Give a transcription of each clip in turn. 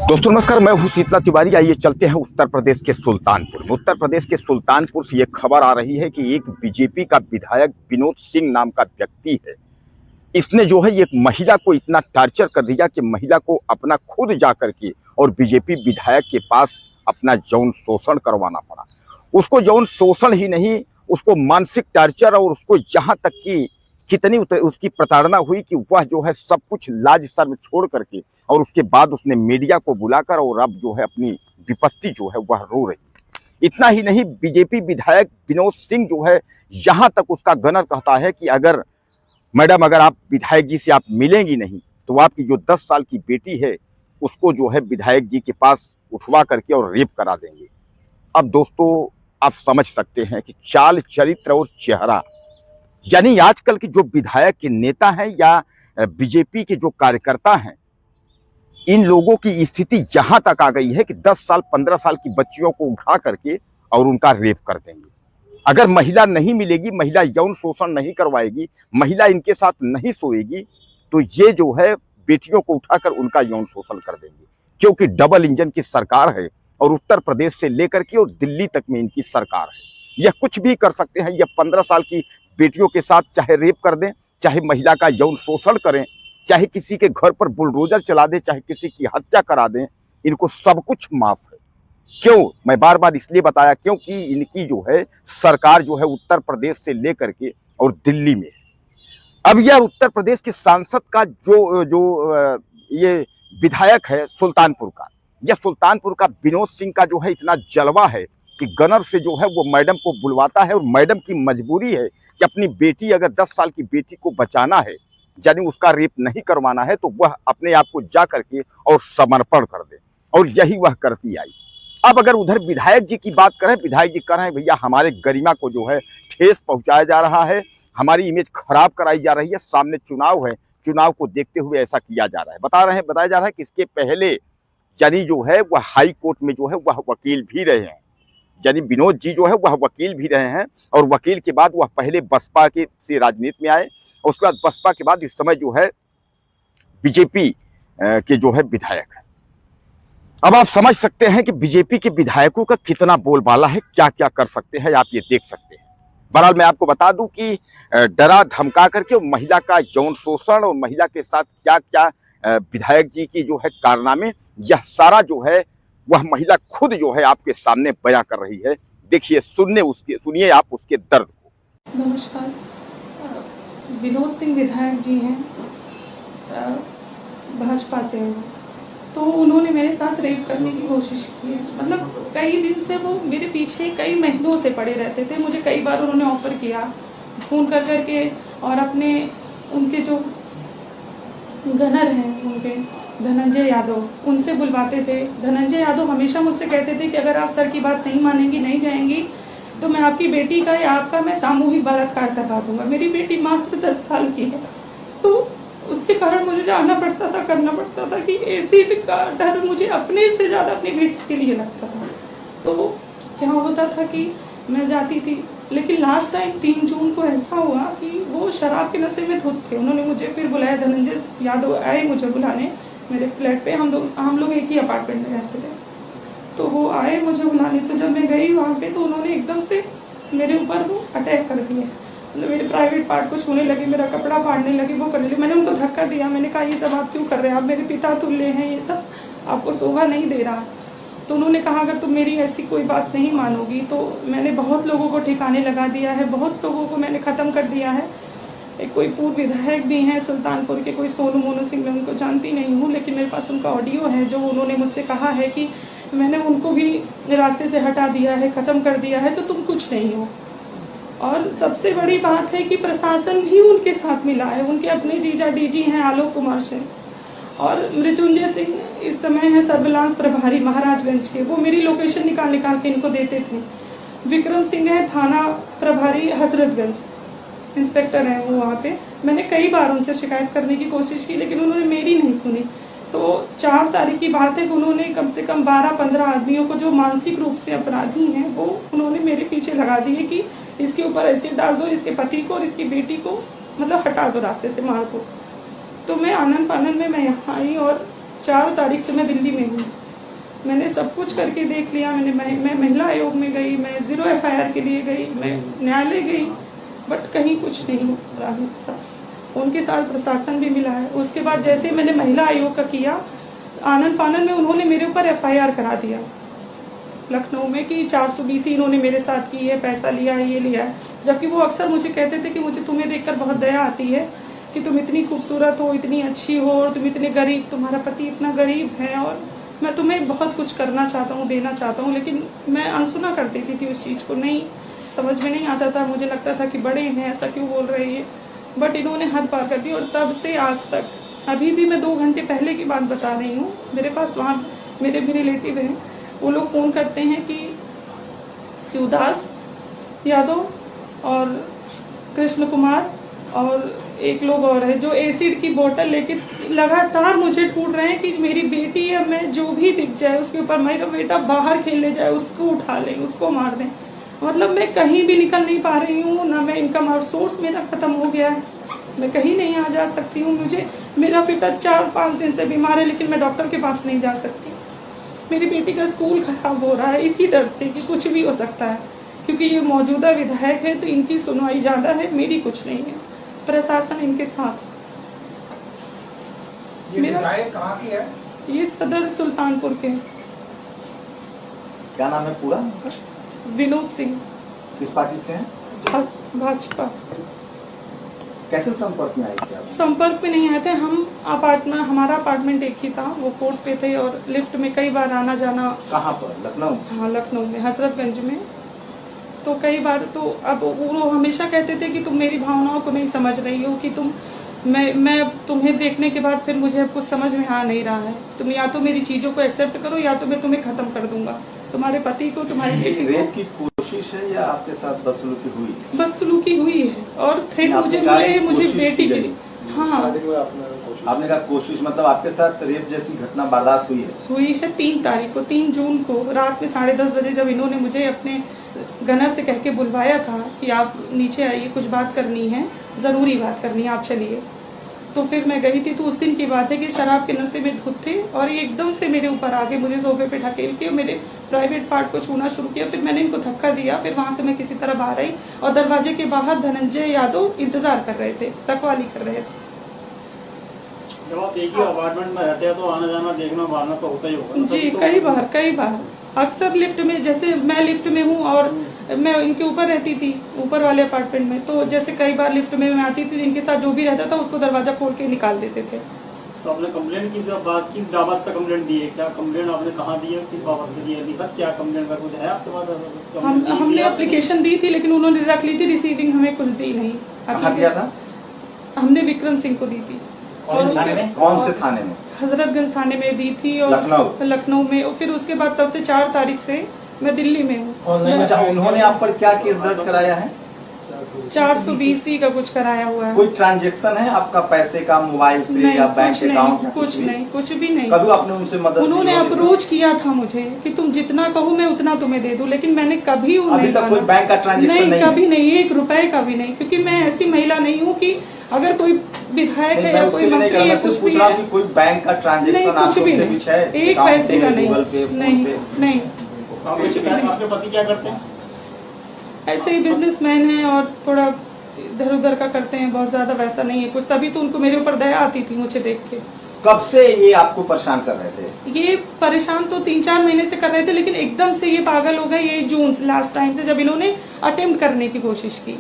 दोस्तों नमस्कार, मैं हूं शीतला तिवारी। आइए चलते हैं उत्तर प्रदेश के सुल्तानपुर में। उत्तर प्रदेश के सुल्तानपुर से ये खबर आ रही है कि एक बीजेपी का विधायक विनोद सिंह नाम का व्यक्ति है। इसने जो है एक महिला को इतना टार्चर कर दिया कि महिला को अपना खुद जा करके और बीजेपी विधायक के पास अपना यौन शोषण करवाना पड़ा। उसको यौन शोषण ही नहीं, उसको मानसिक टार्चर और उसको यहाँ तक कि कितनी उसकी प्रताड़ना हुई कि वह जो है सब कुछ लाज शर्म छोड़ करके और उसके बाद उसने मीडिया को बुलाकर और अब जो है अपनी विपत्ति जो है वह रो रही है। इतना ही नहीं, बीजेपी विधायक विनोद सिंह जो है यहाँ तक उसका गनर कहता है कि अगर मैडम अगर आप विधायक जी से आप मिलेंगी नहीं तो आपकी जो 10 साल की बेटी है उसको जो है विधायक जी के पास उठवा करके और रेप करा देंगे। अब दोस्तों आप समझ सकते हैं कि चाल चरित्र और चेहरा, यानी आजकल के जो विधायक के नेता हैं या बीजेपी के जो कार्यकर्ता हैं, इन लोगों की स्थिति यहां तक आ गई है कि 10 साल 15 साल की बच्चियों को उठा करके और उनका रेप कर देंगे। अगर महिला नहीं मिलेगी, महिला यौन शोषण नहीं करवाएगी, महिला इनके साथ नहीं सोएगी तो ये जो है बेटियों को उठाकर उनका यौन शोषण कर देंगे। क्योंकि डबल इंजन की सरकार है और उत्तर प्रदेश से लेकर के और दिल्ली तक में इनकी सरकार है। यह कुछ भी कर सकते हैं। यह 15 साल की बेटियों के साथ चाहे रेप कर दें, चाहे महिला का यौन शोषण करें, चाहे किसी के घर पर बुलडोजर चला दें, चाहे किसी की हत्या करा दें, इनको सब कुछ माफ है। क्यों मैं बार बार इसलिए बताया क्योंकि इनकी जो है सरकार जो है उत्तर प्रदेश से लेकर के और दिल्ली में है। अब यह उत्तर प्रदेश के सांसद का ये विधायक है सुल्तानपुर का, यह सुल्तानपुर का विनोद सिंह का जो है इतना जलवा है कि गनर से जो है वो मैडम को बुलवाता है और मैडम की मजबूरी है कि अपनी बेटी, अगर 10 साल की बेटी को बचाना है, यानी उसका रेप नहीं करवाना है, तो वह अपने आप को जा करके और समर्पण कर दे, और यही वह करती आई। अब अगर उधर विधायक जी की बात करें, विधायक जी कह रहे हैं भैया हमारे गरिमा को जो है ठेस पहुंचाया जा रहा है, हमारी इमेज खराब कराई जा रही है, सामने चुनाव है, चुनाव को देखते हुए ऐसा किया जा रहा है। बताया जा रहा है कि इसके पहले यानी जो है वह हाई कोर्ट में जो है वह वकील भी रहे हैं, यानी विनोद जी जो है वह वकील भी रहे हैं, और वकील के बाद वह पहले बसपा के से राजनीति में आए, और उसके बाद बसपा के बाद इस समय जो है बीजेपी के जो है विधायक हैं। अब आप समझ सकते हैं कि बीजेपी के विधायकों का कितना बोलबाला है, क्या क्या कर सकते हैं, आप ये देख सकते हैं। बहरहाल मैं आपको बता दूं कि डरा धमका करके महिला का यौन शोषण और महिला के साथ क्या क्या विधायक जी की जो है कारनामे, यह सारा जो है वह महिला खुद जो है आपके सामने बयां कर रही है। देखिए, सुनिए आप उसके दर्द को। नमस्कार, विनोद सिंह विधायक जी हैं, भाजपा से हैं। तो उन्होंने मेरे साथ रेप करने की कोशिश की है। मतलब कई दिन से वो मेरे पीछे कई महीनों से पड़े रहते थे। मुझे कई बार उन्होंने ऑफर किया फ़ोन कर करके, और अपने उनके जो गनर हैं उनके धनंजय यादव, उनसे बुलवाते थे। धनंजय यादव हमेशा मुझसे कहते थे कि अगर आप सर की बात नहीं मानेंगी, नहीं जाएंगी, तो मैं आपकी बेटी का या आपका मैं सामूहिक बलात्कार करवा दूंगा। मेरी बेटी मात्र 10 साल की है, तो उसके कारण मुझे जाना पड़ता था, करना पड़ता था कि एसिड का डर मुझे अपने से ज़्यादा अपनी बेटी के लिए लगता था। तो क्या होता था कि मैं जाती थी, लेकिन लास्ट टाइम 3 जून को ऐसा हुआ कि वो शराब के नशे में धुत थे। उन्होंने मुझे फिर बुलाया, धनंजय यादव आए मुझे बुलाने मेरे फ्लैट पे। हम लोग एक ही अपार्टमेंट में रहते थे, तो वो आए मुझे बुलाने। तो जब मैं गई वहाँ पे, तो उन्होंने एकदम से मेरे ऊपर वो अटैक कर दिया। मतलब मेरे प्राइवेट पार्ट को छूने लगे, मेरा कपड़ा फाड़ने लगे, वो करने लगे। मैंने उनको धक्का दिया, मैंने कहा ये सब आप क्यों कर रहे हैं, आप मेरे पिता तुल्य हैं, ये सब आपको शोभा नहीं दे रहा। तो उन्होंने कहा अगर तुम मेरी ऐसी कोई बात नहीं मानोगी तो मैंने बहुत लोगों को ठिकाने लगा दिया है, बहुत लोगों को मैंने ख़त्म कर दिया है। एक कोई पूर्व विधायक भी हैं सुल्तानपुर के, कोई सोनू मोनू सिंह, मैं उनको जानती नहीं हूँ, लेकिन मेरे पास उनका ऑडियो है जो उन्होंने मुझसे कहा है कि मैंने उनको भी रास्ते से हटा दिया है, ख़त्म कर दिया है, तो तुम कुछ नहीं हो। और सबसे बड़ी बात है कि प्रशासन भी उनके साथ मिला है। उनके अपने जीजा डीजी हैं आलोक कुमार सिंह, और मृत्युंजय सिंह इस समय है सर्विलांस प्रभारी महाराजगंज के, वो मेरी लोकेशन निकाल के इनको देते थे। विक्रम सिंह है थाना प्रभारी हजरतगंज, इंस्पेक्टर हैं वो वहाँ पे। मैंने कई बार उनसे शिकायत करने की कोशिश की, लेकिन उन्होंने मेरी नहीं सुनी। तो 4 तारीख की बात है कि उन्होंने कम से कम 12-15 आदमियों को जो मानसिक रूप से अपराधी हैं वो उन्होंने मेरे पीछे लगा दिए कि इसके ऊपर एसिड डाल दो, इसके पति को और इसकी बेटी को मतलब हटा दो, रास्ते से मार दो। तो मैं आनन फानन में मैं यहाँ आई, और 4 तारीख से मैं दिल्ली में हूँ। मैंने सब कुछ करके देख लिया। मैं महिला आयोग में गई, मैं 0 FIR के लिए गई, मैं न्यायालय गई, बट कहीं कुछ नहीं हो रहा मेरे साथ। उनके साथ प्रशासन भी मिला है। उसके बाद जैसे मैंने महिला आयोग का किया, आनन फानन में उन्होंने मेरे ऊपर FIR करा दिया लखनऊ में कि 420 इन्होंने मेरे साथ की है, पैसा लिया है, ये लिया है। जबकि वो अक्सर मुझे कहते थे कि मुझे तुम्हें देखकर बहुत दया आती है कि तुम इतनी खूबसूरत हो, इतनी अच्छी हो, और तुम इतने गरीब, तुम्हारा पति इतना गरीब है, और मैं तुम्हें बहुत कुछ करना चाहता हूँ, देना चाहता हूँ। लेकिन मैं अनसुना कर देती थी उस चीज़ को, नहीं समझ में नहीं आता था। मुझे लगता था कि बड़े हैं, ऐसा क्यों बोल रही है, बट इन्होंने हद पार कर दी। और तब से आज तक, अभी भी मैं 2 घंटे पहले की बात बता रही हूँ, मेरे पास वहाँ मेरे भी रिलेटिव हैं, वो लोग फ़ोन करते हैं कि शिवदास यादव और कृष्ण कुमार और एक लोग और है जो एसिड की बोतल लेके लगातार मुझे ढूंढ रहे हैं कि मेरी बेटी है, मैं जो भी दिख जाए उसके ऊपर, मेरा बेटा बाहर खेलने जाए उसको उठा लें, उसको मार दें। मतलब मैं कहीं भी निकल नहीं पा रही हूँ, ना मैं इनकम सोर्स मेरा खत्म हो गया है, मैं कहीं नहीं आ जा सकती हूँ। मुझे, मेरा बेटा 4-5 दिन से बीमार है, लेकिन मैं डॉक्टर के पास नहीं जा सकती। मेरी बेटी का स्कूल खराब हो रहा है इसी डर से कि कुछ भी हो सकता है, क्योंकि ये मौजूदा विधायक है तो इनकी सुनवाई ज़्यादा है, मेरी कुछ नहीं है। प्रशासन इनके साथ। ये विधायक कहाँ की है? ये सदर सुल्तानपुर के। क्या नाम है पूरा? विनोद सिंह। किस पार्टी से हैं? भाजपा। कैसे संपर्क में आई थी आप? संपर्क में नहीं आए थे हम। हमारा अपार्टमेंट एक ही था, वो 4th पे थे, और लिफ्ट में कई बार आना जाना। कहाँ पर? लखनऊ? हाँ, लखनऊ में, हजरतगंज में। तो कई बार, तो अब वो हमेशा कहते थे कि तुम मेरी भावनाओं को नहीं समझ रही हो, कि मैं तुम्हें देखने के बाद फिर मुझे अब कुछ समझ में आ नहीं रहा है, तुम या तो मेरी चीज़ों को एक्सेप्ट करो या तो मैं तुम्हें खत्म कर दूंगा, तुम्हारे पति को, तुम्हारी बेटी को। रेप की कोशिश है या आपके साथ बदसलूकी हुई? बदसलूकी हुई है, और थ्रेट मुझे मिले है, मुझे बेटी के। हाँ, आपने कहा कोशिश, मतलब आपके साथ रेप जैसी घटना वारदात हुई है? 3 तारीख को, 3 जून को रात में 10:30 बजे, जब इन्होंने मुझे अपने गनर से कह के बुलवाया था कि आप नीचे आइए, कुछ बात करनी है, ज़रूरी बात करनी है, आप चलिए। तो फिर मैं गई थी। तो उस दिन की बात है कि शराब के नशे में धुत थे, और ये एकदम से मेरे ऊपर आ गए, मुझे सोफे पे ढकेल के मेरे प्राइवेट पार्ट को छूना शुरू किया। फिर मैंने इनको धक्का दिया, फिर वहाँ से मैं किसी तरह बाहर आई, और दरवाजे के बाहर धनंजय यादव इंतजार कर रहे थे, रखवाली कर रहे थे। जब आप एक ही अपार्टमेंट में रहते हैं तो आना जाना, देखना मारना तो होता ही होगा जी, कई बार अक्सर लिफ्ट में, जैसे मैं लिफ्ट में हूँ और मैं इनके ऊपर रहती थी, ऊपर वाले अपार्टमेंट में, तो जैसे कई बार लिफ्ट में मैं आती थी, इनके साथ जो भी रहता था उसको दरवाजा खोल के निकाल देते थे। तो आपने कंप्लेंट किस बाबत पे कंप्लेंट दी है? क्या कंप्लेंट आपने कहाँ दी है, किस बाबत पे दी है? क्या कंप्लेंट का कुछ है आपके पास? हमने एप्लीकेशन दी थी, लेकिन उन्होंने रख ली थी, रिसीविंग हमें कुछ दी नहीं। कहाँ दिया था? हमने विक्रम सिंह को दी थी। और कौन से थाने में? हजरतगंज थाने में दी थी, और लखनऊ में। और फिर उसके बाद तब से 4 तारीख से मैं दिल्ली में हूँ। अच्छा, उन्होंने आप पर क्या केस दर्ज कराया है? 420 का कुछ कराया हुआ है। कोई ट्रांजैक्शन है आपका पैसे का, मोबाइल से या बैंक अकाउंट? कुछ नहीं, कुछ भी नहीं। कभी आपने उनसे मदद? उन्होंने अप्रोच किया था मुझे कि तुम जितना कहो मैं उतना तुम्हें दे दूं, लेकिन मैंने कभी अभी तक कोई बैंक का ट्रांजैक्शन नहीं? कभी नहीं, 1 रुपए का भी नहीं, क्योंकि मैं ऐसी महिला नहीं हूँ कि अगर कोई विधायक है या कोई मंत्री है, कुछ भी है, कोई बैंक का ट्रांजैक्शन कुछ भी नहीं, एक पैसे का नहीं, नहीं। आपके पति क्या करते हैं? ऐसे ही बिजनेसमैन है, और थोड़ा इधर उधर का करते हैं, बहुत ज्यादा वैसा नहीं है कुछ। तभी तो उनको मेरे ऊपर दया आती थी मुझे देख के। कब से ये आपको परेशान कर रहे थे? ये परेशान तो 3-4 महीने से कर रहे थे, लेकिन एकदम से ये पागल हो गए। ये जून लास्ट टाइम से, जब इन्होंने अटेम्प्ट करने की कोशिश की।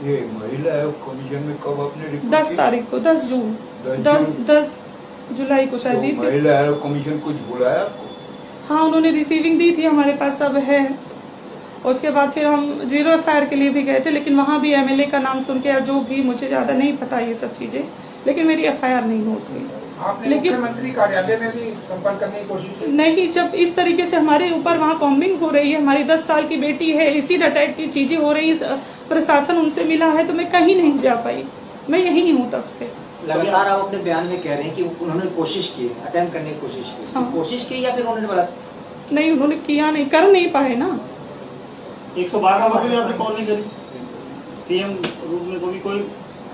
ये महिला आयोग कमीशन में कब आपने रिपोर्ट 10 तारीख को, 10 जून, 10 जुलाई को शायद दी थी। महिला आयोग कमीशन कुछ बुलाया आपको? हाँ, उन्होंने रिसीविंग दी थी, हमारे पास सब है। उसके बाद फिर हम 0 FIR के लिए भी गए थे, लेकिन वहाँ भी MLA का नाम सुन के, या जो भी, मुझे ज्यादा नहीं पता ये सब चीजें, लेकिन मेरी FIR नहीं नोट हुई। आपने लेकिन मुख्यमंत्री कार्यालय में भी संपर्क करने की कोशिश की? नहीं, जब इस तरीके से हमारे ऊपर वहाँ कॉम्बिंग हो रही है, हमारी 10 साल की बेटी है, एसिड अटैक की चीजें हो रही, प्रशासन उनसे मिला है, तो मैं कहीं नहीं जा पाई। मैं यही हूँ तब से। लगातार आप अपने बयान में कह रहे हैं कि उन्होंने कोशिश की, अटेम्प्ट करने की कोशिश की। हाँ। कोशिश की या फिर उन्होंने बोला? नहीं, उन्होंने किया नहीं, कर नहीं पाए ना। 112 नंबर पे आपने कॉल नहीं करी? CM रूप में कोई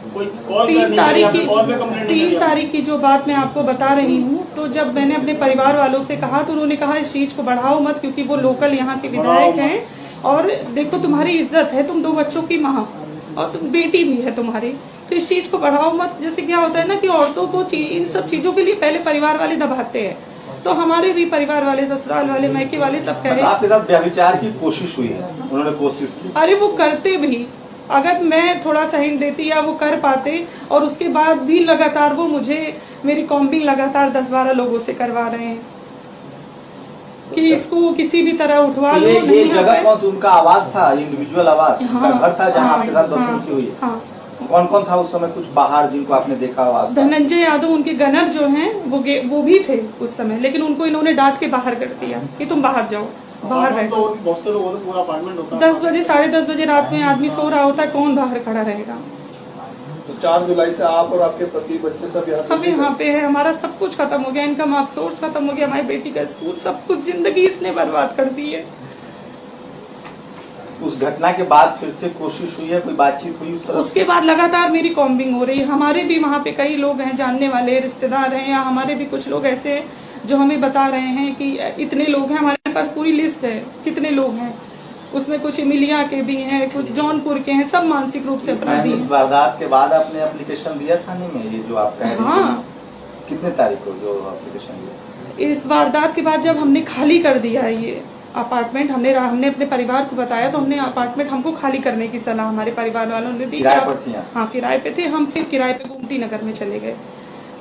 कोई कॉल करनी है या फिर कॉल पे कंप्लेंट नहीं 3 करी? तारीख की जो बात मैं आपको बता रही हूँ, तो जब मैंने अपने परिवार वालों से कहा तो उन्होंने कहा इस चीज को बढ़ाओ मत, क्योंकि वो लोकल यहाँ के विधायक हैं और देखो तुम्हारी इज्जत है, तुम 2 बच्चों की माँ और तुम बेटी भी है तुम्हारी, तो इस चीज को बढ़ाओ मत। जैसे क्या होता है ना कि औरतों को इन सब चीजों के लिए पहले परिवार वाले दबाते हैं, तो हमारे भी परिवार वाले, ससुराल वाले, मायके वाले सब कहे आपके साथ व्यभिचार की कोशिश हुई है, उन्होंने कोशिश की। अरे वो करते भी, अगर मैं थोड़ा सा हिंट देती या वो कर पाते, और उसके बाद भी लगातार वो मुझे मेरी कॉम्बिंग लगातार 10-12 लोगों से करवा रहे हैं कि इसको किसी भी तरह उठवा लो। ये जगह कौन सी, उनका आवास था, इंडिविजुअल आवास, उनका घर था जहाँ आपके साथ बदसलूकी की हुई है? हाँ। कौन कौन था उस समय, कुछ बाहर जिनको आपने देखा आवास? धनंजय यादव उनके गनर जो हैं वो भी थे उस समय, लेकिन उनको इन्होंने डांट के बाहर कर दिया कि तुम बाहर जाओ, बाहर बैठो। तो बहुत से लोगों को पूरा अपार्टमेंट होता है। 10 बजे 10:30 बजे रात में आदमी सो रहा होता है, कौन बाहर खड़ा रहेगा? तो 4 जुलाई से आप और आपके पति बच्चे सब यहाँ पे है, हमारा सब कुछ खत्म हो गया, इनकम ऑफ सोर्स खत्म हो गया, हमारी बेटी का स्कूल, सब कुछ जिंदगी इसने बर्बाद कर दी है। उस घटना के बाद फिर से कोशिश हुई है, कोई बातचीत हुई उस तरह? उसके बाद लगातार मेरी कॉम्बिंग हो रही है। हमारे भी वहाँ पे कई लोग हैं, जानने वाले रिश्तेदार हैं, या हमारे भी कुछ लोग ऐसे हैं जो हमें बता रहे हैं कि इतने लोग हैं, हमारे पास पूरी लिस्ट है कितने लोग हैं, उसमें कुछ इमिलिया के भी हैं, कुछ जौनपुर के हैं, सब मानसिक रूप से अपराधी इस हैं। वारदात के बाद आपने एप्लीकेशन दिया थाने में, ये जो आप कह रहे हैं? हाँ। कितने तारीख को जो एप्लीकेशन दिया? इस वारदात के बाद जब हमने खाली कर दिया ये अपार्टमेंट, हमने अपने परिवार को बताया, तो हमने अपार्टमेंट हमको खाली करने की सलाह हमारे परिवार वालों ने दी। किराए पर थी आप? हाँ, किराए पे थे हम। फिर किराए पे गोमती नगर में चले गए।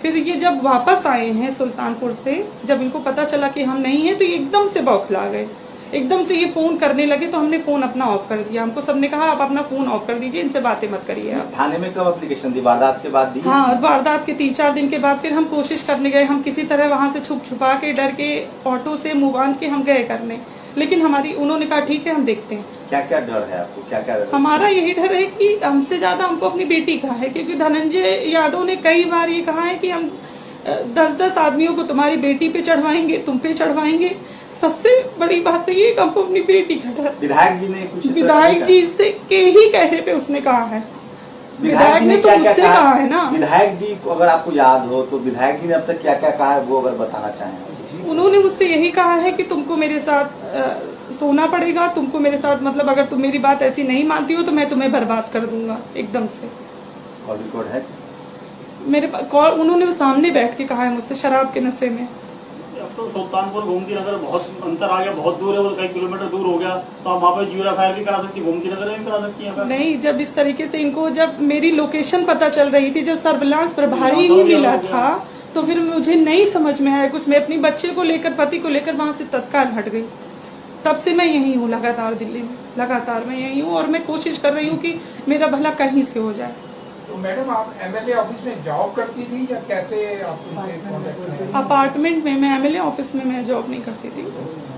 फिर ये जब वापस आए हैं सुल्तानपुर से, जब इनको पता चला कि हम नहीं हैं, तो ये एकदम से बौखला गए, एकदम से ये फोन करने लगे, तो हमने फोन अपना ऑफ कर दिया। हमको सबने कहा आप अपना फोन ऑफ कर दीजिए, इनसे बातें मत करिए आप। थाने में कब एप्लीकेशन दी, वारदात के बाद दी? हाँ, वारदात के 3-4 दिन के बाद फिर हम कोशिश करने गए, हम किसी तरह वहां से छुपा के, डर के, ऑटो से मुंह बांध के हम गए करने, लेकिन उन्होंने कहा ठीक है हम देखते हैं। क्या क्या डर है आपको, क्या क्या डर? हमारा यही डर है कि हमसे ज्यादा हमको अपनी बेटी का है, क्योंकि धनंजय यादव ने कई बार ये कहा है कि हम 10-10 आदमियों को तुम्हारी बेटी पे चढ़वाएंगे, तुम पे चढ़वाएंगे। सबसे बड़ी बात तो ये कि हमको अपनी बेटी का डर। विधायक जी ने कुछ विधायक जी से के ही कहने पे उसने कहा है, विधायक ने तो मुझसे कहा है ना। विधायक जी को अगर आपको याद हो तो विधायक जी ने अब तक क्या क्या कहा है, वो अगर बताना चाहें? उन्होंने मुझसे यही कहा है कि तुमको मेरे साथ सोना पड़ेगा, तुमको मेरे साथ, मतलब अगर तुम मेरी बात ऐसी नहीं मानती हो तो मैं तुम्हें बर्बाद कर दूंगा एकदम से। कॉल रिकॉर्ड है मेरे पास कॉल, उन्होंने सामने बैठ के कहा है मुझसे शराब के नशे में। अब तो सुल्तानपुर गोमती नगर बहुत अंतर आ गया, बहुत दूर है, वो कई किलोमीटर दूर हो गया, तो आप वहाँ पे जीरा फायर भी करा सकती, गोमती नगर में भी करा सकती है। नहीं, जब इस तरीके से इनको, जब मेरी लोकेशन पता चल रही थी, जब सर्विलांस प्रभारी ही मिला था, तो फिर मुझे नहीं समझ में आया कुछ। मैं अपने बच्चे को लेकर, पति को लेकर वहां से तत्काल हट गई। तब से मैं यही हूँ, लगातार दिल्ली में, लगातार मैं यही हूँ, और मैं कोशिश कर रही हूँ कि मेरा भला कहीं से हो जाए। तो मैडम आप एमएलए ऑफिस में जॉब करती थी या कैसे आप उनके कांटेक्ट में? अपार्टमेंट में, मैं एमएलए ऑफिस में मैं जॉब नहीं करती थी।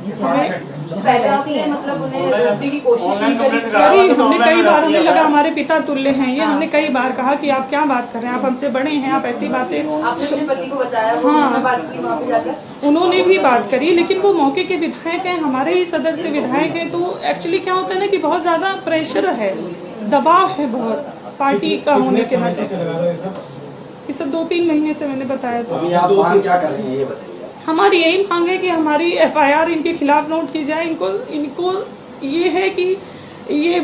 पहले आपने मतलब उन्हें रोकने की कोशिश नहीं करी? हमने कई बार, उन्हें लगा हमारे पिता तुल्य हैं ये, हमने कई बार कहा कि आप क्या बात कर रहे हैं, आप हमसे बड़े हैं, आप ऐसी बातें। आपने अपने पति को बताया? हाँ, बात की वहाँ पे जाकर? उन्होंने भी बात करी, लेकिन वो मौके के विधायक हैं, हमारे ही सदर से विधायक हैं, तो एक्चुअली क्या होता है ना कि बहुत ज्यादा प्रेशर है, दबाव है बहुत पार्टी का होने के नाते। ये सब 2-3 महीने से मैंने बताया। तो अभी आप मांग क्या कर रही हैं ये बताइए? हमारी यही मांग है कि हमारी एफआईआर इनके खिलाफ नोट की जाए। इनको ये है कि ये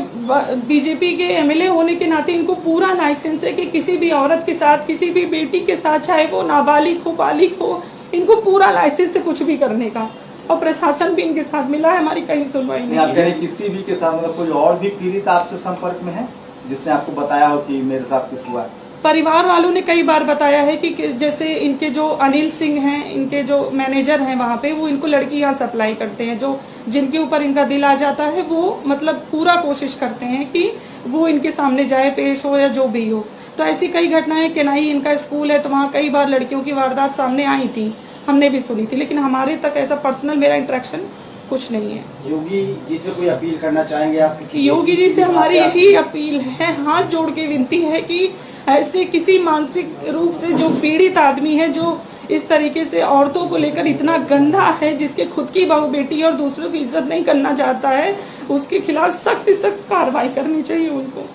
बीजेपी के एमएलए होने के नाते इनको पूरा लाइसेंस है कि किसी भी औरत के साथ, किसी भी बेटी के साथ, चाहे वो नाबालिग हो बालिग हो, इनको पूरा लाइसेंस है कुछ भी करने का, और प्रशासन भी इनके साथ मिला है, हमारी कहीं सुनवाई नहीं आप कह रहे है। किसी भी के साथ, मतलब कोई और भी पीड़ित आपसे संपर्क में है जिसने आपको बताया हो कि मेरे साथ कुछ हुआ? परिवार वालों ने कई बार बताया है कि जैसे इनके जो अनिल सिंह हैं, इनके जो मैनेजर हैं वहाँ पे, वो इनको लड़कियां सप्लाई करते हैं, जो जिनके ऊपर इनका दिल आ जाता है, वो मतलब पूरा कोशिश करते हैं कि वो इनके सामने जाए, पेश हो या जो भी हो। तो ऐसी कई घटनाएं, केनाई इनका स्कूल है, तो वहाँ कई बार लड़कियों की वारदात सामने आई थी, हमने भी सुनी थी, लेकिन हमारे तक ऐसा पर्सनल मेरा इंटरेक्शन कुछ नहीं है। योगी जी से कोई अपील करना चाहेंगे आप? योगी जी से हमारी यही अपील है, हाथ जोड़ के विनती है कि ऐसे किसी मानसिक रूप से जो पीड़ित आदमी है, जो इस तरीके से औरतों को लेकर इतना गंदा है, जिसके खुद की बहू बेटी और दूसरों की इज्जत नहीं करना चाहता है, उसके खिलाफ सख्त कार्रवाई करनी चाहिए उनको।